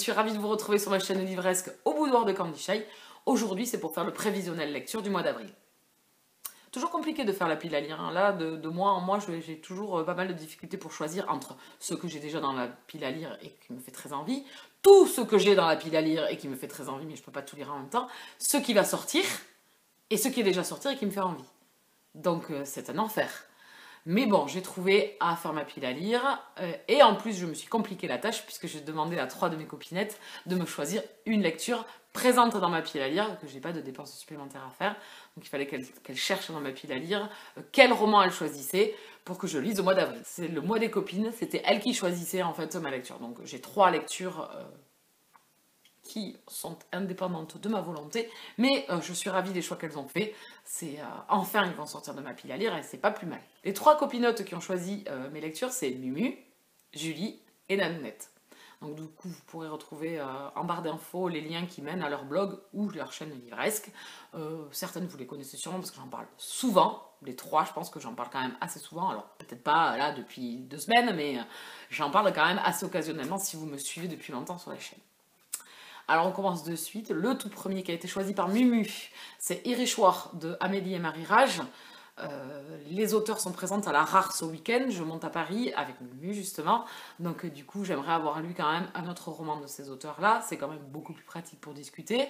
suis ravie de vous retrouver sur ma chaîne livresque au boudoir de Candy Shy. Aujourd'hui, c'est pour faire le prévisionnel lecture du mois d'avril. Toujours compliqué de faire la pile à lire, hein. Là, de mois en mois, j'ai toujours pas mal de difficultés pour choisir entre ce que j'ai déjà dans la pile à lire et qui me fait très envie, tout ce que j'ai dans la pile à lire et qui me fait très envie, mais je peux pas tout lire en même temps, ce qui va sortir et ce qui est déjà sorti et qui me fait envie. Donc, c'est un enfer. Mais bon, j'ai trouvé à faire ma pile à lire et en plus je me suis compliqué la tâche puisque j'ai demandé à 3 de mes copinettes de me choisir une lecture présente dans ma pile à lire, que j'ai pas de dépenses supplémentaires à faire. Donc il fallait qu'elles cherchent dans ma pile à lire quel roman elles choisissaient pour que je lise au mois d'avril. C'est le mois des copines, c'était elles qui choisissaient en fait ma lecture. Donc j'ai 3 lectures qui sont indépendantes de ma volonté, mais je suis ravie des choix qu'elles ont fait. C'est enfin ils vont sortir de ma pile à lire et c'est pas plus mal. Les 3 copinotes qui ont choisi mes lectures, c'est Mumu, Julie et Nanounette. Donc du coup, vous pourrez retrouver en barre d'infos les liens qui mènent à leur blog ou leur chaîne livresque. Certaines, vous les connaissez sûrement parce que j'en parle souvent. Les 3, je pense que j'en parle quand même assez souvent. Alors peut-être pas là depuis 2 semaines, mais j'en parle quand même assez occasionnellement si vous me suivez depuis longtemps sur la chaîne. Alors on commence de suite. Le tout premier qui a été choisi par Mumu, c'est Irichoir de Amélie et Marie Rage. Les auteurs sont présentes à la RAR ce week-end. Je monte à Paris avec Mumu justement. Donc du coup j'aimerais avoir lu quand même un autre roman de ces auteurs-là. C'est quand même beaucoup plus pratique pour discuter.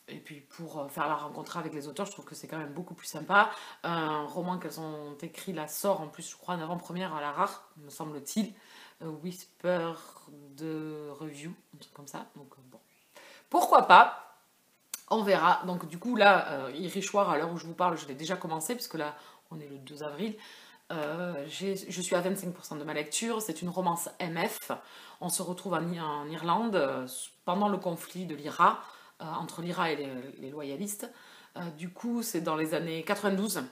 Et puis pour faire la rencontre avec les auteurs, je trouve que c'est quand même beaucoup plus sympa. Un roman qu'elles ont écrit là sort en plus, je crois, en avant-première à la RAR, me semble-t-il. Whisper de Review, un truc comme ça. Donc bon. Pourquoi pas? On verra. Donc du coup là, Irichoir, à l'heure où je vous parle, je l'ai déjà commencé, puisque là, on est le 2 avril. Je suis à 25% de ma lecture. C'est une romance MF. On se retrouve en Irlande pendant le conflit de l'IRA, entre l'IRA et les loyalistes. Du coup, c'est dans les années 92.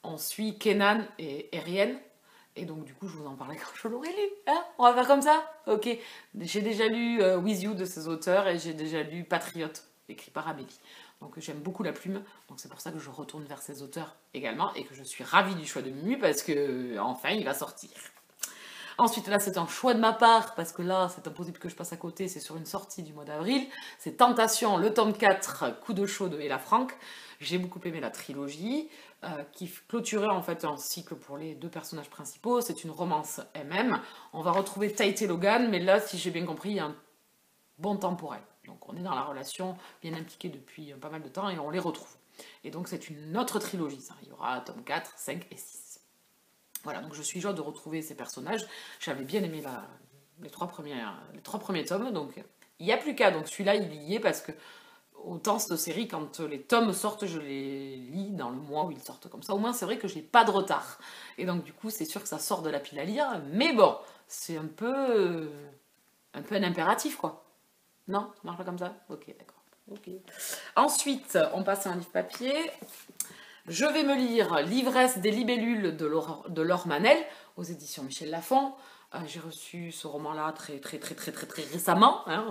On suit Kenan et Ariane. Et donc du coup, je vous en parlais quand je l'aurais lu. Hein, on va faire comme ça? Ok. J'ai déjà lu With You de ces auteurs et j'ai déjà lu Patriote, écrit par Amélie. Donc j'aime beaucoup la plume, donc c'est pour ça que je retourne vers ces auteurs également et que je suis ravie du choix de Mumu parce que enfin il va sortir. Ensuite là c'est un choix de ma part parce que là c'est impossible que je passe à côté, c'est sur une sortie du mois d'avril. C'est Tentation, le tome 4, Coup de chaud de Ella Frank. J'ai beaucoup aimé la trilogie qui clôturait en fait un cycle pour les 2 personnages principaux. C'est une romance MM. On va retrouver Tate et Logan, mais là si j'ai bien compris il y a un bon temps pour elle. Donc on est dans la relation bien impliquée depuis pas mal de temps et on les retrouve. Et donc c'est une autre trilogie, ça. Il y aura tome 4, 5 et 6. Voilà, donc je suis joie de retrouver ces personnages. J'avais bien aimé les 3 premiers tomes, donc il n'y a plus qu'à. Donc celui-là, il y est parce que autant cette série, quand les tomes sortent, je les lis dans le mois où ils sortent. Comme ça, au moins, c'est vrai que je n'ai pas de retard. Et donc du coup, c'est sûr que ça sort de la pile à lire, mais bon, c'est un peu un impératif, quoi. Non? Ça marche pas comme ça? Ok, d'accord. Okay. Ensuite, on passe à un livre papier. Je vais me lire L'ivresse des libellules de Laure Manel aux éditions Michel Lafon. J'ai reçu ce roman-là très récemment, hein,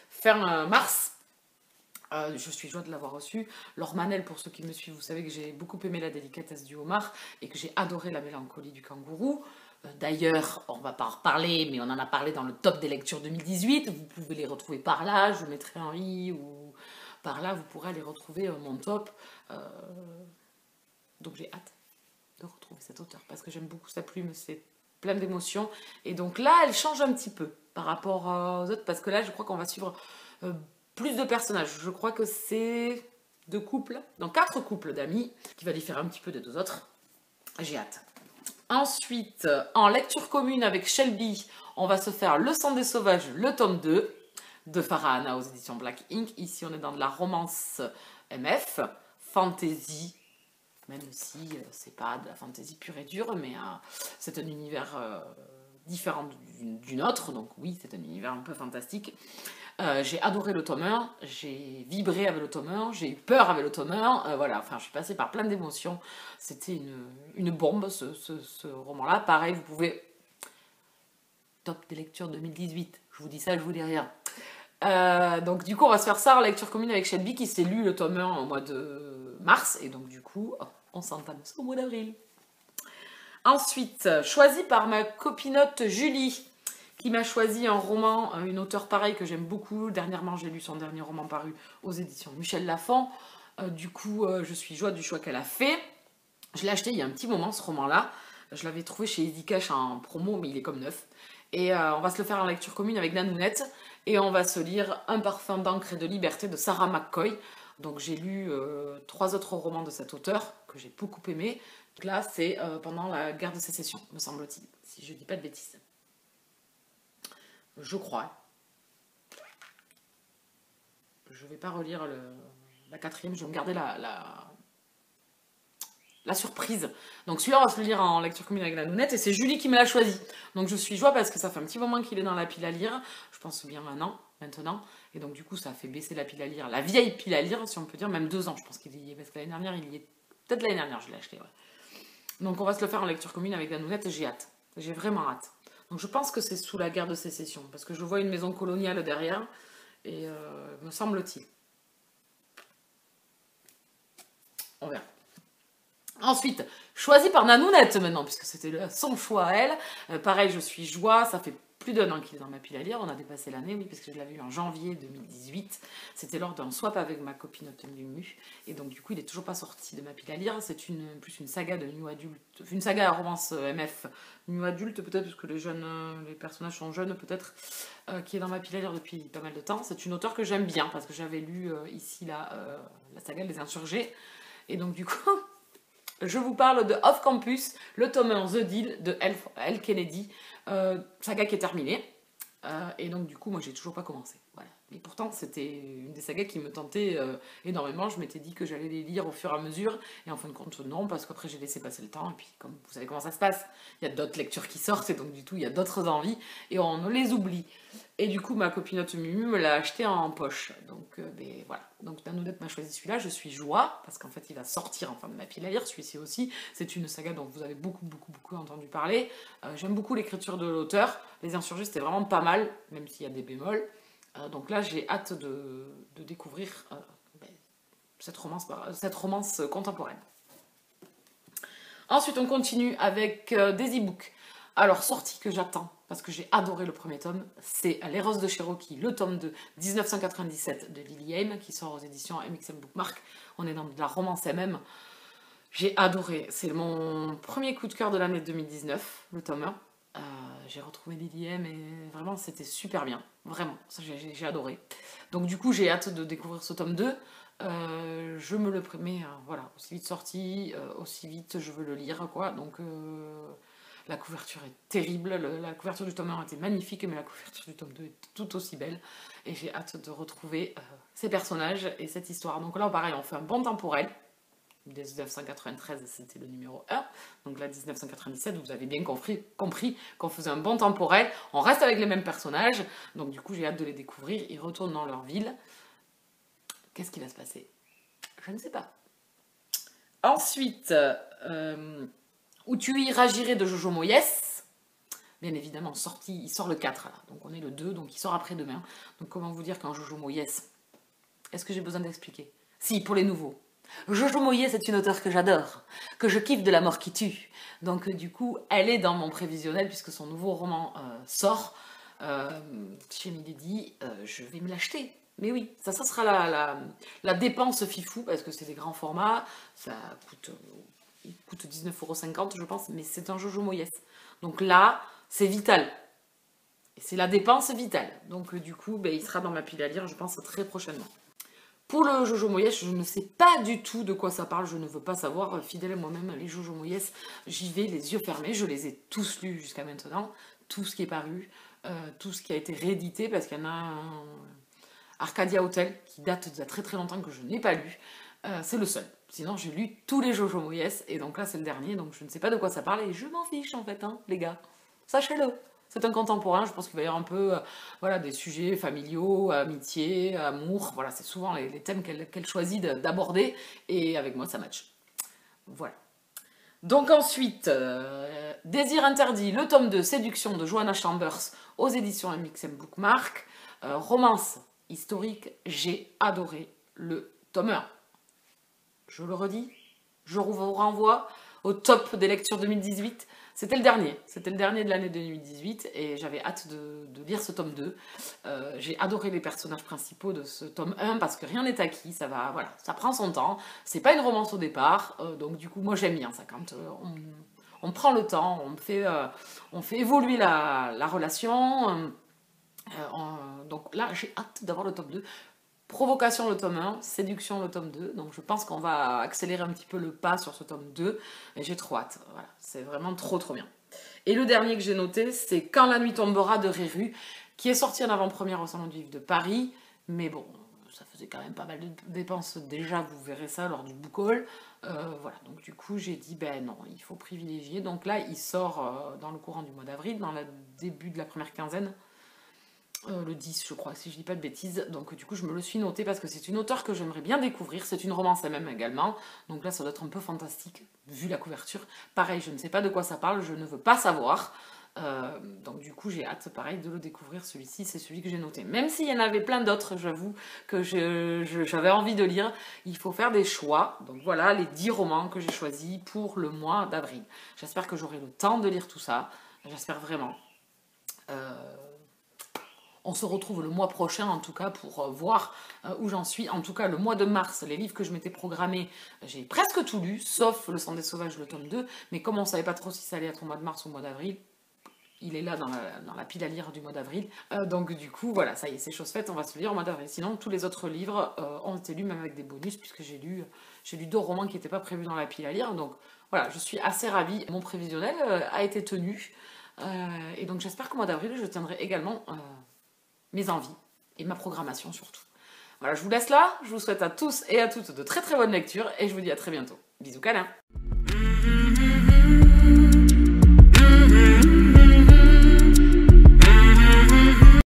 fin mars. Je suis joie de l'avoir reçu. Laure Manel, pour ceux qui me suivent, vous savez que j'ai beaucoup aimé La délicatesse du homard et que j'ai adoré La mélancolie du kangourou. D'ailleurs, on va pas en reparler, mais on en a parlé dans le top des lectures 2018. Vous pouvez les retrouver par là, je mettrai en i ou par là, vous pourrez aller retrouver mon top. Donc j'ai hâte de retrouver cet auteur parce que j'aime beaucoup sa plume, c'est plein d'émotions. Et donc là, elle change un petit peu par rapport aux autres parce que là, je crois qu'on va suivre plus de personnages. Je crois que c'est 2 couples, donc 4 couples d'amis qui va différer un petit peu des 2 autres. J'ai hâte. Ensuite, en lecture commune avec Shelby, on va se faire Le sang des sauvages, le tome 2 de Farah Anna aux éditions Black Ink. Ici, on est dans de la romance MF, fantasy, même si c'est pas de la fantasy pure et dure, mais c'est un univers différent d'une autre, donc oui, c'est un univers un peu fantastique. J'ai adoré le tome 1, j'ai vibré avec le tome 1, j'ai eu peur avec le tome 1, voilà, enfin je suis passée par plein d'émotions, c'était une bombe ce roman-là. Pareil, vous pouvez, top des lectures 2018, je vous dis ça, je vous dis rien. Donc du coup on va se faire ça en lecture commune avec Shelby qui s'est lu le tome 1 au mois de mars, et donc du coup on s'entame au mois d'avril. Ensuite, choisi par ma copinote Julie, qui m'a choisi un roman, une auteure pareille que j'aime beaucoup. Dernièrement, j'ai lu son dernier roman paru aux éditions Michel Lafon. Du coup, je suis joie du choix qu'elle a fait. Je l'ai acheté il y a un petit moment, ce roman-là. Je l'avais trouvé chez Easy Cash en promo, mais il est comme neuf. Et on va se le faire en lecture commune avec Nanounette. Et on va se lire Un parfum d'encre et de liberté de Sarah McCoy. Donc j'ai lu 3 autres romans de cet auteur que j'ai beaucoup aimé. Donc là, c'est pendant la guerre de sécession, me semble-t-il, si je dis pas de bêtises. Je crois. Je vais pas relire la quatrième, je vais me garder la surprise. Donc celui-là, on va se le lire en lecture commune avec la nounette, et c'est Julie qui me l'a choisi. Donc je suis joie parce que ça fait un petit moment qu'il est dans la pile à lire, je pense bien un an maintenant, et donc du coup ça a fait baisser la pile à lire, la vieille pile à lire, si on peut dire, même 2 ans, je pense qu'il y est, parce que l'année dernière, il y est, peut-être l'année dernière, je l'ai acheté, ouais. Donc on va se le faire en lecture commune avec la nounette, et j'ai hâte, j'ai vraiment hâte. Donc je pense que c'est sous la guerre de sécession, parce que je vois une maison coloniale derrière, et me semble-t-il. On verra. Ensuite, choisi par Nanounette maintenant, puisque c'était son choix à elle. Pareil, je suis joie, ça fait plus d'1 an qu'il est dans ma pile à lire, on a dépassé l'année, oui, parce que je l'avais eu en janvier 2018. C'était lors d'un swap avec ma copine Mumu, et donc du coup, il est toujours pas sorti de ma pile à lire. C'est plus une saga de New Adult, une saga à romance MF New Adulte, peut-être, parce que les personnages sont jeunes, peut-être, qui est dans ma pile à lire depuis pas mal de temps. C'est une auteure que j'aime bien, parce que j'avais lu ici, là, la saga Les Insurgés, et donc du coup... Je vous parle de Off Campus, le tome 1 The Deal de Elle Kennedy, saga qui est terminée. Et donc du coup, moi j'ai toujours pas commencé. Voilà. Et pourtant, c'était une des sagas qui me tentait énormément. Je m'étais dit que j'allais les lire au fur et à mesure. Et en fin de compte, non, parce qu'après j'ai laissé passer le temps. Et puis, comme vous savez comment ça se passe, il y a d'autres lectures qui sortent. Et donc du coup, il y a d'autres envies. Et on ne les oublie. Et du coup, ma copinote Mumu me l'a acheté en poche. Donc voilà. Donc Nanounette m'a choisi celui-là. Je suis joie, parce qu'en fait, il va sortir en fin de ma pile à lire. Celui-ci aussi. C'est une saga dont vous avez beaucoup entendu parler. J'aime beaucoup l'écriture de l'auteur. Les Insurgés, c'était vraiment pas mal, même s'il y a des bémols. Donc là, j'ai hâte de découvrir cette romance contemporaine. Ensuite, on continue avec des e-books. Alors, sortie que j'attends, parce que j'ai adoré le premier tome, c'est Les Roses de Cherokee, le tome de 1997 de Lily Haim, qui sort aux éditions MXM Bookmark. On est dans de la romance MM. J'ai adoré. C'est mon premier coup de cœur de l'année 2019, le tome 1. J'ai retrouvé Lily Haim et vraiment c'était super bien, vraiment, j'ai adoré. Donc du coup j'ai hâte de découvrir ce tome 2. Je me le promets, voilà, aussi vite sorti, aussi vite je veux le lire, quoi. Donc la couverture est terrible, la couverture du tome 1 était magnifique, mais la couverture du tome 2 est tout aussi belle. Et j'ai hâte de retrouver ces personnages et cette histoire. Donc là pareil, on fait un bon temps pour elle. 1993, c'était le numéro 1. Donc là, 1997, vous avez bien compris qu'on faisait un bon temps pour elle. On reste avec les mêmes personnages. Donc du coup, j'ai hâte de les découvrir. Ils retournent dans leur ville. Qu'est-ce qui va se passer? Je ne sais pas. Ensuite, Où tu iragirais de Jojo Moyes. Bien évidemment, sorti, il sort le 4. Là. Donc on est le 2, donc il sort après-demain. Donc comment vous dire qu'un Jojo Moyes, est-ce que j'ai besoin d'expliquer? Si, pour les nouveaux. Jojo Moyes, c'est une auteure que j'adore, que je kiffe de La mort qui tue. Donc du coup, elle est dans mon prévisionnel puisque son nouveau roman sort chez Milady. Je vais me l'acheter. Mais oui, ça sera la dépense fifou parce que c'est des grands formats. Ça coûte, il coûte 19,50 € je pense, mais c'est un Jojo Moyes. Donc là, c'est vital. Et c'est la dépense vitale. Donc du coup, il sera dans ma pile à lire, je pense, très prochainement. Pour le Jojo Moyes, je ne sais pas du tout de quoi ça parle, je ne veux pas savoir. Fidèle à moi-même, les Jojo Moyes, j'y vais les yeux fermés. Je les ai tous lus jusqu'à maintenant, tout ce qui est paru, tout ce qui a été réédité, parce qu'il y en a un Arcadia Hotel qui date d'il y a très très longtemps que je n'ai pas lu. C'est le seul. Sinon, j'ai lu tous les Jojo Moyes, et donc là, c'est le dernier, donc je ne sais pas de quoi ça parle, et je m'en fiche en fait, hein, les gars. Sachez-le. C'est un contemporain, je pense qu'il va y avoir un peu voilà, des sujets familiaux, amitié, amour, voilà, c'est souvent les thèmes qu'elle choisit d'aborder, et avec moi ça match. Voilà. Donc ensuite, Désir interdit, le tome de Séduction de Joanna Chambers aux éditions MXM Bookmark, romance historique, j'ai adoré le tome 1. Je le redis, je vous renvoie au top des lectures 2018, C'était le dernier de l'année 2018 et j'avais hâte de lire ce tome 2. J'ai adoré les personnages principaux de ce tome 1 parce que rien n'est acquis, ça va, voilà, ça prend son temps. C'est pas une romance au départ, donc du coup moi j'aime bien ça quand on prend le temps, on fait évoluer la relation. Donc là j'ai hâte d'avoir le tome 2. Provocation le tome 1, séduction le tome 2, donc je pense qu'on va accélérer un petit peu le pas sur ce tome 2, et j'ai trop hâte, voilà, c'est vraiment trop bien. Et le dernier que j'ai noté, c'est Quand la nuit tombera de Réru, qui est sorti en avant-première au Salon du Livre de Paris, mais bon, ça faisait quand même pas mal de dépenses déjà, vous verrez ça lors du book haul, voilà, donc du coup j'ai dit, ben non, il faut privilégier, donc là il sort dans le courant du mois d'avril, dans le début de la première quinzaine, le 10 je crois, si je dis pas de bêtises, donc du coup je me le suis noté parce que c'est une auteure que j'aimerais bien découvrir, c'est une romance elle-même également, donc là ça doit être un peu fantastique, vu la couverture, pareil je ne sais pas de quoi ça parle, je ne veux pas savoir, donc du coup j'ai hâte pareil de le découvrir, celui-ci c'est celui que j'ai noté, même s'il y en avait plein d'autres, j'avoue que j'avais envie de lire, il faut faire des choix, donc voilà les 10 romans que j'ai choisis pour le mois d'avril, j'espère que j'aurai le temps de lire tout ça, j'espère vraiment. On se retrouve le mois prochain, en tout cas, pour voir où j'en suis. En tout cas, le mois de mars, les livres que je m'étais programmés, j'ai presque tout lu, sauf Le Sang des Sauvages, le tome 2. Mais comme on ne savait pas trop si ça allait être au mois de mars ou au mois d'avril, il est là dans la pile à lire du mois d'avril. Donc du coup, voilà, ça y est, c'est chose faite, on va se le lire au mois d'avril. Sinon, tous les autres livres ont été lus, même avec des bonus, puisque j'ai lu 2 romans qui n'étaient pas prévus dans la pile à lire. Donc voilà, je suis assez ravie. Mon prévisionnel a été tenu. Et donc j'espère qu'au mois d'avril, je tiendrai également mes envies et ma programmation surtout. Voilà, je vous laisse là, je vous souhaite à tous et à toutes de très bonnes lectures et je vous dis à très bientôt. Bisous câlins.